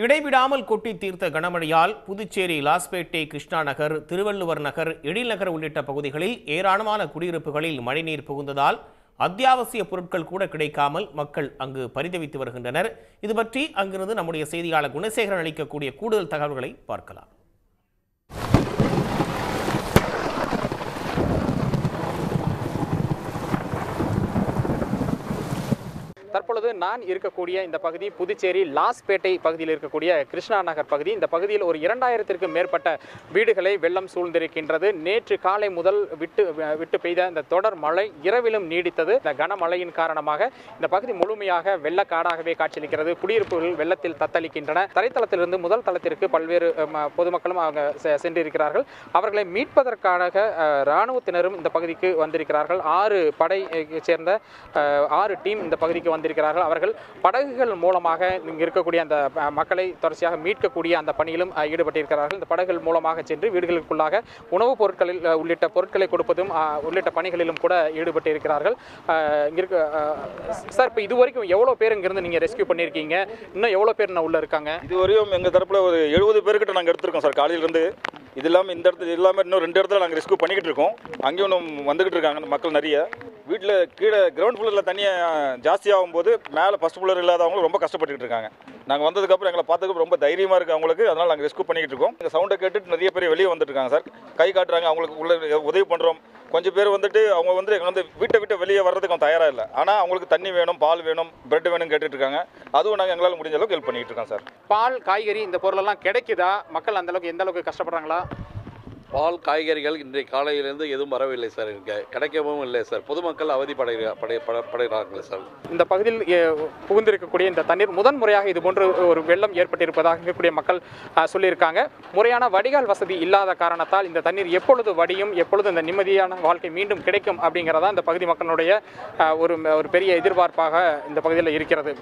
இடைவிடாமல் கொட்டி தீர்த்த கனமழையால் புதுச்சேரி லாஸ்பேட்டை, கிருஷ்ணா நகர், திருவள்ளுவர் நகர், எழில்நகர் உள்ளிட்ட பகுதிகளில் ஏராளமான குடியிருப்புகளில் மழைநீர் புகுந்ததால் அத்தியாவசிய பொருட்கள் கூட கிடைக்காமல் மக்கள் அங்கு பரிதவித்து வருகின்றனர். இதுபற்றி அங்கிருந்து நம்முடைய செய்தியாளர் குணசேகரன் அளிக்கக்கூடிய கூடுதல் தகவல்களை பார்க்கலாம். தற்பொழுது நான் இருக்கக்கூடிய இந்த பகுதி புதுச்சேரி லாஸ்பேட்டை பகுதியில் இருக்கக்கூடிய கிருஷ்ணா நகர் பகுதி. இந்த பகுதியில் ஒரு 2000த்திற்கும் மேற்பட்ட வீடுகளை வெள்ளம் சூழ்ந்திருக்கின்றது. நேற்று காலை முதல் விட்டு பெய்த இந்த தொடர் மழை இரவிலும் நீடித்தது. இந்த கனமழையின் காரணமாக இந்த பகுதி முழுமையாக வெள்ளக்காடாகவே காட்சியளிக்கிறது. குடியிருப்புகள் வெள்ளத்தில் தத்தளிக்கின்றன. தரைத்தளத்திலிருந்து முதல் தளத்திற்கு பல்வேறு பொதுமக்களும் அவங்க சென்றிருக்கிறார்கள். அவர்களை மீட்பதற்காக இராணுவத்தினரும் இந்த பகுதிக்கு வந்திருக்கிறார்கள். 6 படையை சேர்ந்த 6 டீம் இந்த பகுதிக்கு வந்திருக்கிறார்கள். அவர்கள் படகுகள் மூலமாக இங்கு இருக்கக்கூடிய அந்த மக்களை தொடர்ச்சியாக மீட்கக்கூடிய அந்த பணியிலும் ஈடுபட்டிருக்கிறார்கள். இந்த படகுகள் மூலமாக சென்று வீடுகளுக்குள்ளாக உணவுப் பொருட்களில் உள்ளிட்ட பொருட்களை கொடுப்பதும் உள்ளிட்ட பணிகளிலும் கூட ஈடுபட்டிருக்கிறார்கள். சார், இப்போ இதுவரைக்கும் எவ்வளோ பேர் இங்கிருந்து நீங்கள் ரெஸ்கியூ பண்ணியிருக்கீங்க? இன்னும் எவ்வளோ பேர் உள்ள இருக்காங்க? இதுவரையும் எங்கள் தரப்பில் ஒரு 70 பேர்கிட்ட நாங்கள் எடுத்திருக்கோம் சார். காலையிலேருந்து இது இல்லாமல் இந்த இடத்துல இல்லாமல் இன்னும் 2 இடத்துல நாங்கள் ரெஸ்கியூ பண்ணிக்கிட்டு இருக்கோம். அங்கேயும் இன்னும் வந்துக்கிட்டு இருக்காங்க மக்கள் நிறைய. வீட்டில் கீழே கிரவுண்ட் ஃப்ளோரில் தண்ணியாக ஜாஸ்தியாகும் போது மேலே ஃபஸ்ட் ஃப்ளோர் இல்லாதவங்களும் ரொம்ப கஷ்டப்பட்டுக்கிட்டு இருக்காங்க. நாங்கள் வந்ததுக்கப்புறம் எங்களை பார்த்ததுக்கு ரொம்ப தைரியமாக இருக்குது அவங்களுக்கு. அதனால் நாங்கள் ரெஸ்கியூ பண்ணிக்கிட்டு இருக்கோம். இந்த சவுண்டை கேட்டுட்டு நிறைய பேர் வெளியே வந்துட்டு இருக்காங்க சார். கை காட்டுறாங்க, அவங்களுக்கு உள்ள உதவி பண்ணுறோம். கொஞ்சம் பேர் வந்துட்டு அவங்க எங்களை வீட்டை விட்டு வெளியே வர்றதுக்கு அவங்க தயாராக இல்லை. ஆனால் அவங்களுக்கு தண்ணி வேணும், பால் வேணும், பிரெட் வேணும் கேட்டுட்டு இருக்காங்க. அதுவும் நாங்கள் எங்களால் முடிஞ்ச அளவுக்கு ஹெல்ப் பண்ணிக்கிட்டு இருக்கோம் சார். பால், காய்கறி இந்த பொருளெல்லாம் கிடைக்குதா? மக்கள் அந்தளவுக்கு எந்த அளவுக்கு கஷ்டப்படுறாங்களா? பால், காய்கறிகள் இன்றைய காலையிலேருந்து எதுவும் வரவில்லை சார். கிடைக்கவும் இல்லை சார். பொதுமக்கள் அவதிப்படுகிறார்கள் சார். இந்த பகுதியில் புகுந்திருக்கக்கூடிய இந்த தண்ணீர் முதன்முறையாக இது போன்று ஒரு வெள்ளம் ஏற்பட்டிருப்பதாக இருக்கக்கூடிய மக்கள் சொல்லியிருக்காங்க. முறையான வடிகால் வசதி இல்லாத காரணத்தால் இந்த தண்ணீர் எப்பொழுது வடியும், எப்பொழுது இந்த நிம்மதியான வாழ்க்கை மீண்டும் கிடைக்கும் அப்படிங்கிறதா இந்த பகுதி மக்களுடைய ஒரு பெரிய எதிர்பார்ப்பாக இந்த பகுதியில் இருக்கிறது.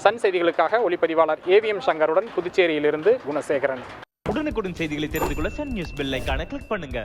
சன் செய்திகளுக்காக ஒளிப்பதிவாளர் AVM சங்கருடன் புதுச்சேரியிலிருந்து குணசேகரன். உடனுக்குடன் செய்திகளை தெரிந்து கொள்ள சன் நியூஸ் பெல் ஐகானை கிளிக் பண்ணுங்க.